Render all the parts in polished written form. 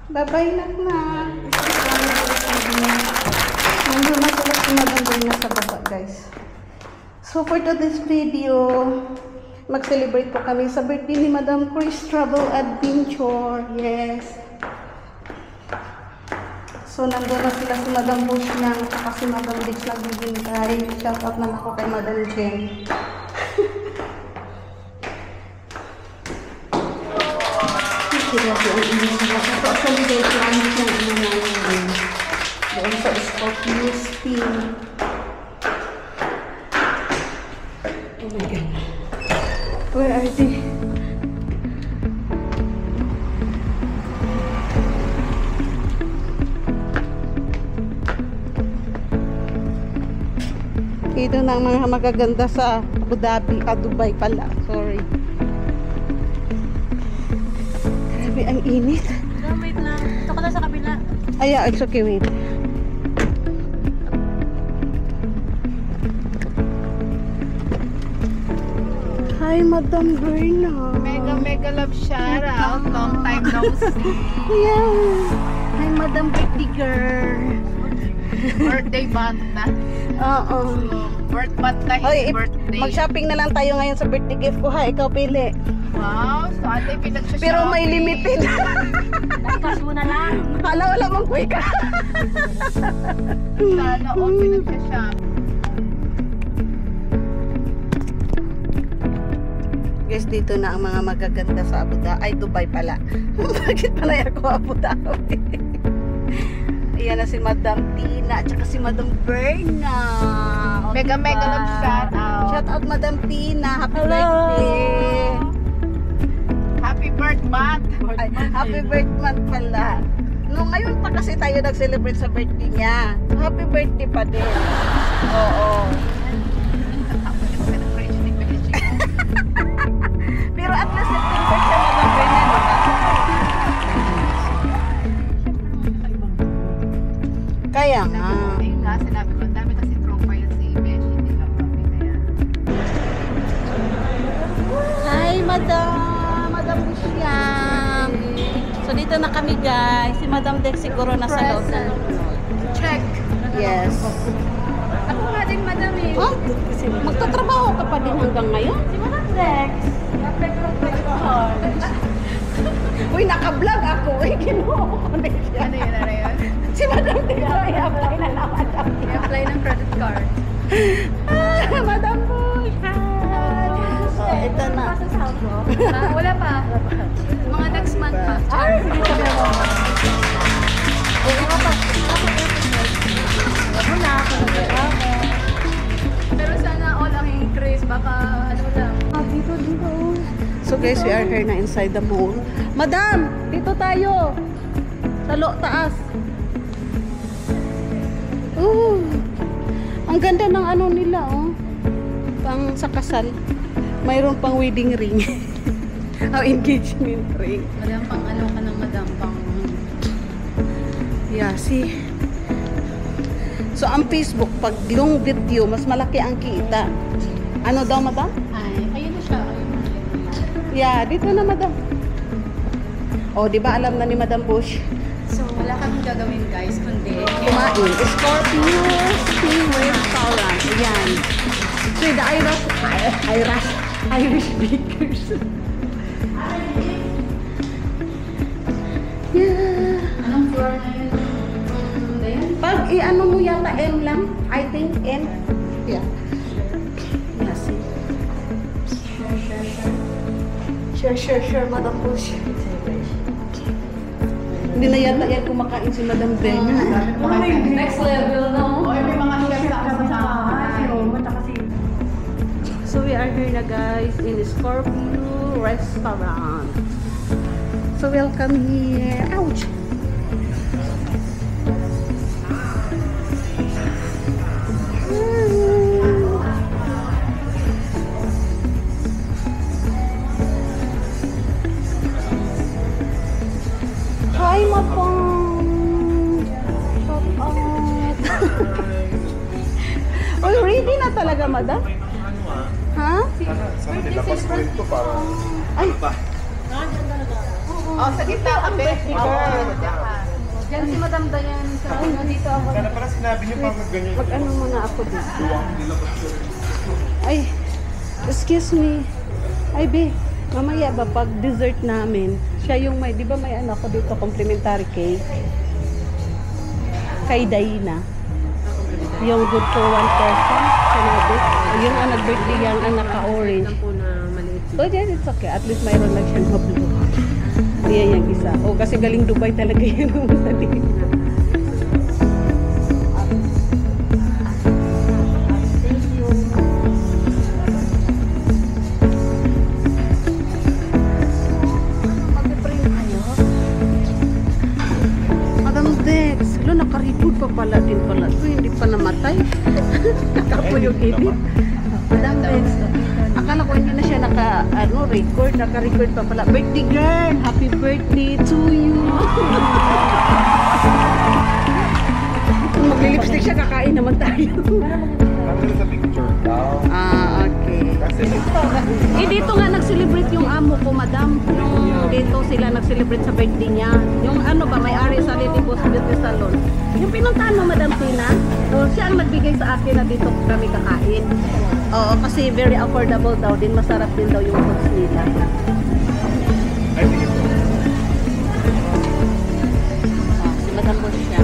Bye-bye na. Nandun na sila si Madam Berna sa baba, guys. So, for today's video, mag-celebrate po kami sa birthday ni Madam Chris Travel Adventure. Yes. So, nandun na sila si Madam Bush niya, at si Madam Dix nagbibintay. Shout out na ako kay Madam Jen. Grabe ang inis na. Ito actually guys, lunch ng namin. Doon sa Scorpio Spin. Oh my God. Where are they? Ito na ang mga magaganda sa Abu Dhabi, Dubai pala. Sorry. Grabe ang init. No, wait lang. Ito ka na sa kabila. Ay, it's okay, wait. Hi, Madam Berna. Mega love shout out. Long time no see. Yeah. Hi, Madam Birthday Girl. Birthday month na. Oo. Birth month na Hoy, his birthday. mag-shopping na lang tayo ngayon sa birthday gift ko ha. Ikaw pili. Wow, so ate pinag-shopping. Pero may limited. Nagkas mo na lang. Hala, wala mong quick. Sana all pinag-shopping. Guys, dito na ang mga magaganda sa Abu Dhabi. Ay, Dubai pala. Bakit pala ako Abu Dhabi? Ayan na si Madam Tina at saka si Madam Berna. Mega love shout out. Shout out Madam Tina. Happy birthday. Happy birth month. Ay, happy birthday month pala. No, ngayon pa kasi tayo nag-celebrate sa birthday niya. So, happy birthday pa din. Oo. Pero at least September siya Madam Berna, diba? Kaya nga. Ayun nga, sinabi ko, ang dami kasi tropa yun si Beshi. Hindi lang kami kaya. Hi, Madam Bushyang. So, dito na kami, guys. Si Madam Dex siguro nasa loob na. Check. Yes. Ako nga din, madam eh. Oh, magtatrabaho ka pa din hanggang ngayon? Si Madam Dex. Uy, naka-vlog ako. Uy, kinuha ko na siya. Ano yun? Si Madam Dex, i-apply na naman. I-apply ng credit card. Madam Bush, hi. Oh, ito na. Wala pa. Mga next month pa. Ay, Pero sana all ang increase. Baka ano lang. dito. So guys, we are here na inside the mall. Madam, dito tayo. Talo, taas. Ang ganda ng ano nila, oh. Pang sa kasal. Mayroon pang wedding ring. Engagement ring. Madam, pang ano ka ng madam, pang... Yeah, see? So, ang Facebook, pag long video, mas malaki ang kita. Ano daw, madam? Ay, ayun na siya. Yeah, dito na, madam. Oh, di ba alam na ni Madam Bush? So, wala kaming gagawin guys, kundi... Kumain. Scorpio Steamway Restaurant. Ayan. So, the Irish Bakers. Yeah. Anong floor na yun? Pag i-ano mo yata M lang, I think M. Yeah. Yeah, see. Sure, Madam Bush. Hindi na yata yan kumakain si Madam Berna. Next level, no? Or may mga chef sa kasama. So we are here na guys in Scorpio Restaurant. So welcome here. Ouch! Hi, Mapang! Shout out! Oh, ready na talaga, madam? Ha? Sana nilabas mo ito para... Ay! Ba? Oo. Oh, sa gitna ka, be. Diyan si Madam Dayan sa dito ako. Kaya pala sinabi niyo pang ganyan. Mag-ano muna ako dito. Ay, excuse me. Ay, be, mamaya ba pag dessert namin, siya yung may, di ba may ano ko dito, complimentary cake? Kay Daina. Yung good for one person. Sinabi. Yung nag-birthday yung naka-orange. Lang po na maliit. Oh, yes, it's okay. At least mayroon lang siyang blue. Yan yung isa. Oh, kasi galing Dubai talaga yun. Naka-record pa pala din pala. So, hindi pa namatay. Nakapo yung ibig. Madam Dex. Akala ko hindi na siya naka-record. Naka-record pa pala. Birthday girl! Happy birthday to you! Kung magli-lipstick siya, kakain naman tayo. Nandun sa picture daw. Ah, okay. Kasi Dito nga nag-celebrate yung amo ko, madam. Nung dito sila nag-celebrate sa birthday niya. Yung ano ba, may-ari sa Lidibos Beauty Salon. Yung pinuntahan mo, Madam Tina, so, siya ang nagbigay sa akin na dito kami kakain. Oo, kasi very affordable daw din. Masarap din daw yung foods nila. ay sige po. Si Madam Boss siya.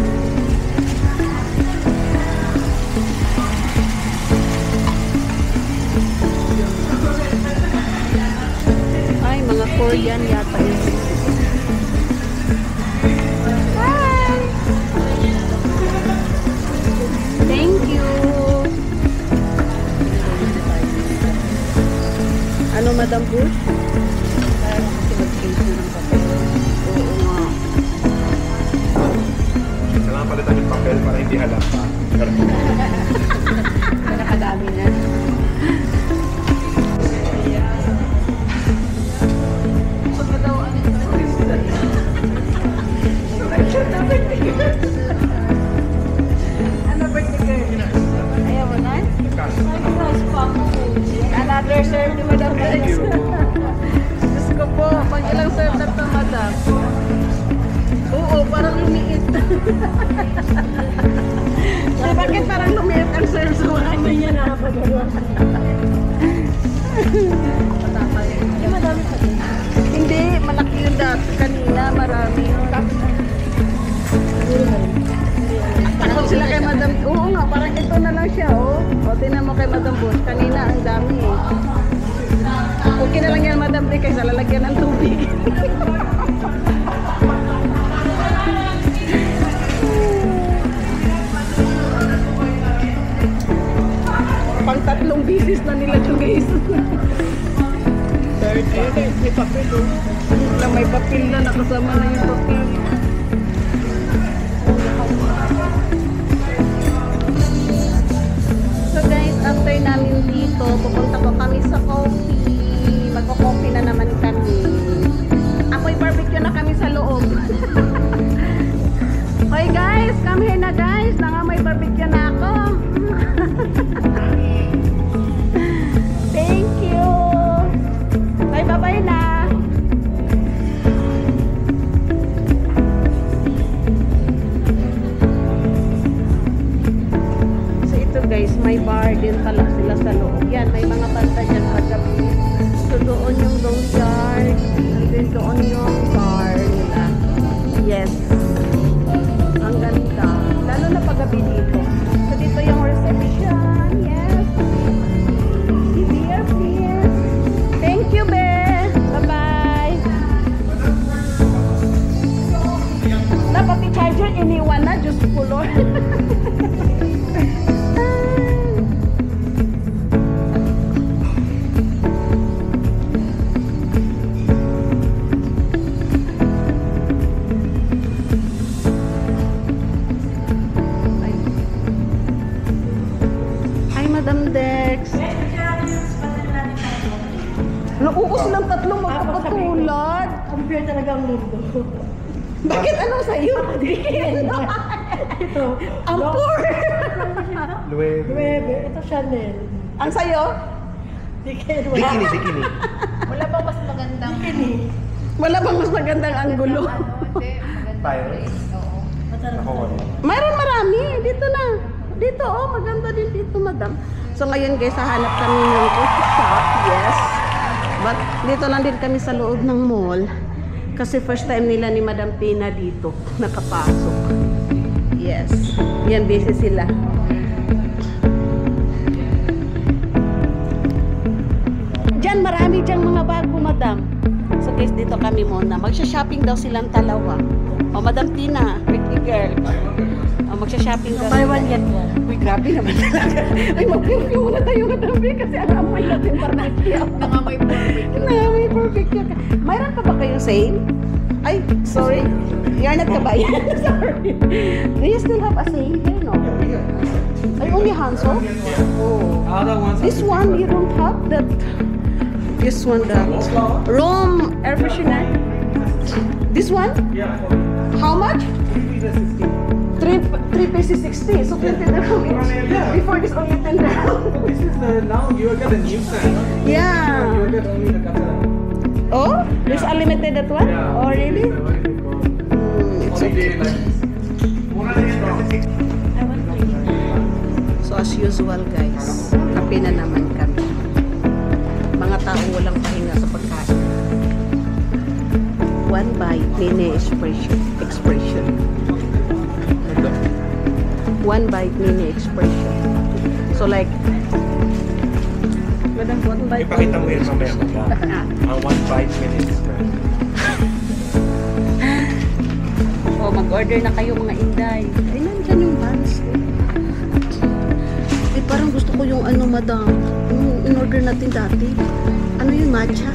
Ay, mga Korean yata yun. Hi! Thank you! Ano, Madam Bush? Kaya kasi mag-case ng papel. Oo nga. Kailangan palitan yung papel para hindi halata. Nakadami na. Ano birthday girl? Ayaw mo na? Another serve ni Madam Dex. Diyos ko po, pag ilang serve na ito, Madam? Oo, parang lumiit. Bakit parang lumiit ang serve sa mga ano niya na? Madami pa din. Hindi, malaki yung dati. Kanina, marami. Takot sila kay Madam. Oo nga, parang ito na lang siya, oh. O, tinan mo kay Madam Bush. Kanina, ang dami, eh. Okay na lang yan, Madam D, kaysa lalagyan ng tubig. Pang 3 bisis na nila yung guys. Third, may papel, oh. May papel na, nakasama na yung papel. So guys, after namin dito, pupunta po kami sa coffee. Magko-coffee na naman kami. Apoy barbecue na kami sa loob. Hoy guys, come here na guys. Nangamoy barbecue na ako. Thank you. Bye-bye na. Guys, may bar din pala sila sa loob. Yan, may mga banda dyan kagabi. So, doon yung yard. And then, doon yung bar nila. Yes. Ang ganda. Lalo na paggabi dito. So, dito yung reception. Yes. Here, please. Thank you, be. Bye-bye. Dapat i-charger, iniwan na. Diyos ko, Lord. Madam Dex. Nauubos ng 3 magkakatulad. Compare talaga ang mundo. Bakit ano sa'yo? Ito. Ang poor. Luwebe. Ito Chanel. Ang sa'yo? Bikini. Bikini. Wala bang mas magandang? Bikini. Wala bang mas magandang anggulo? Hindi, maganda Tayo? place. Oo. Ako wala. Mayroon marami. Dito na. Dito, oh. Maganda din dito, madam. So, ngayon guys, hahanap kami ng coffee shop. Yes. But, dito lang din kami sa loob ng mall. Kasi first time nila ni Madam Tina dito nakapasok. Yes. Yan, busy sila. Diyan, marami diyang mga bago, madam. So guys, dito kami muna. Magsha-shopping daw silang dalawa. O, Madam Tina, pretty girl. O, magsha-shopping daw. Buy one, get one. Uy, grabe naman talaga. Ay, mag-perfume muna tayo, Madam Tina, kasi ang amoy natin barbecue. Nangamoy barbecue. Nangamoy barbecue ka. Mayroon pa ba kayo sale? Ay, sorry. You're not kabayan. Sorry. Do you still have a sale here, no? Ay, only Hanso? Oh. Other ones. This one, you don't have that. This one, the Rome air freshener. This one? Yeah. How much? 3 pieces 60. So 20 dirham each. Before this only 10 dirham. This is the now you get a new set. Yeah. You get only the kata. Oh, there's unlimited that one? Oh, really? It's okay. So as usual guys, kape na naman kami. Mga tao walang pahinga sa pagkain. One bite, mini expression. One bite, mini expression. So like, Madam, one bite. Ipakita mo yun mamaya mga. Ang 1 bite minutes. Oh, mag-order na kayo mga inday. Ay, nandyan yung buns. Eh, parang gusto ko yung ano, madam. Yung in-order natin dati. Ano yung matcha?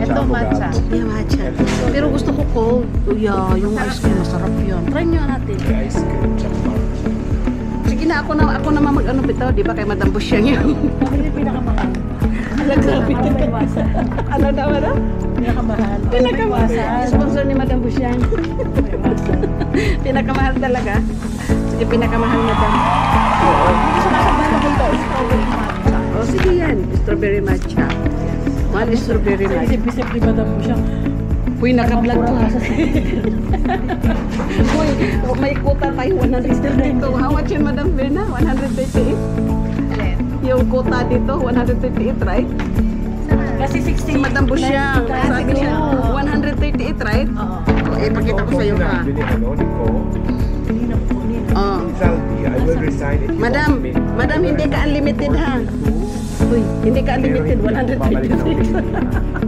Ito, matcha. Yeah, matcha. Pero gusto ko cold. Oh, yeah, yung ice cream, masarap yun. Try nyo natin. Ice cream tsaka matcha. Sige na, ako na mag-ano bitaw, di ba? Kay Madam Busyang yun. Ano yung pinakamahal? Grabe. Ano daw, ano? Pinakamahal. Pinakamahal. Sponsor ni Madam Busyang. Pinakamahal talaga. Sige, pinakamahal, Madam. Oo. Oh, sige yan. Strawberry matcha. Mahal strawberry matcha. Isip-isip ni Madam mo siya. Uy, naka-vlog to. Uy, may quota tayo 132. How much yun, Madam Verna? 138? Yung quota dito, 138, right? Kasi 60. Si Madam Busyang, sabi niya, 138, right? Oo. Eh, pakita ko sa'yo ha. Bili ano, Nico. Hindi na pupunin. Oh. Salvi, I will resign if you Madam, want me. Madam, hindi ka unlimited ha. Uy, hindi ka unlimited, 136.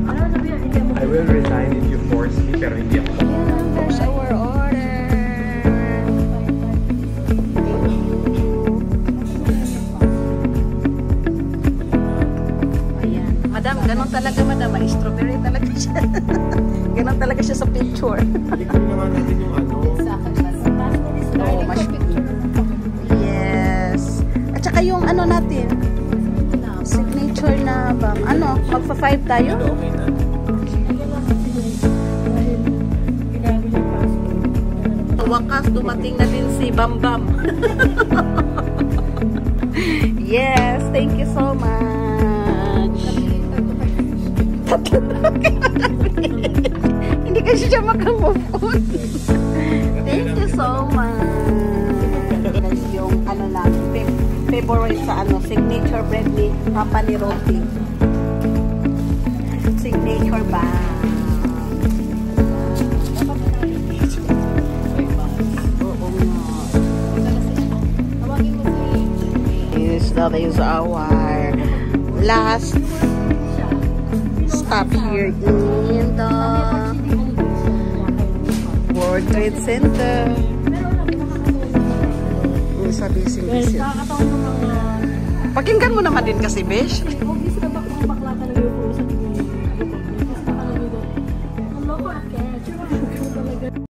Ano sabi yan? Hindi mo. I will resign if you force me, pero hindi ako. Here's our order. Ayan. Madam, ganun talaga, madam. May strawberry talaga siya. Ganun talaga siya sa picture. Ikaw naman natin yung ano. Oh, yes. At saka yung ano natin, signature na bang, ano, magpa-5 tayo? Okay na. Wakas, dumating na din si Bambam. Yes, thank you so much. Hindi kasi siya makamove on. Thank you so much. Guys, yung ano namin, favorite sa ano, signature bread ni Papa ni Roti. Signature ba? That is our last stop here in the World Trade Center. Sa busy. Pakinggan mo naman din kasi, Besh.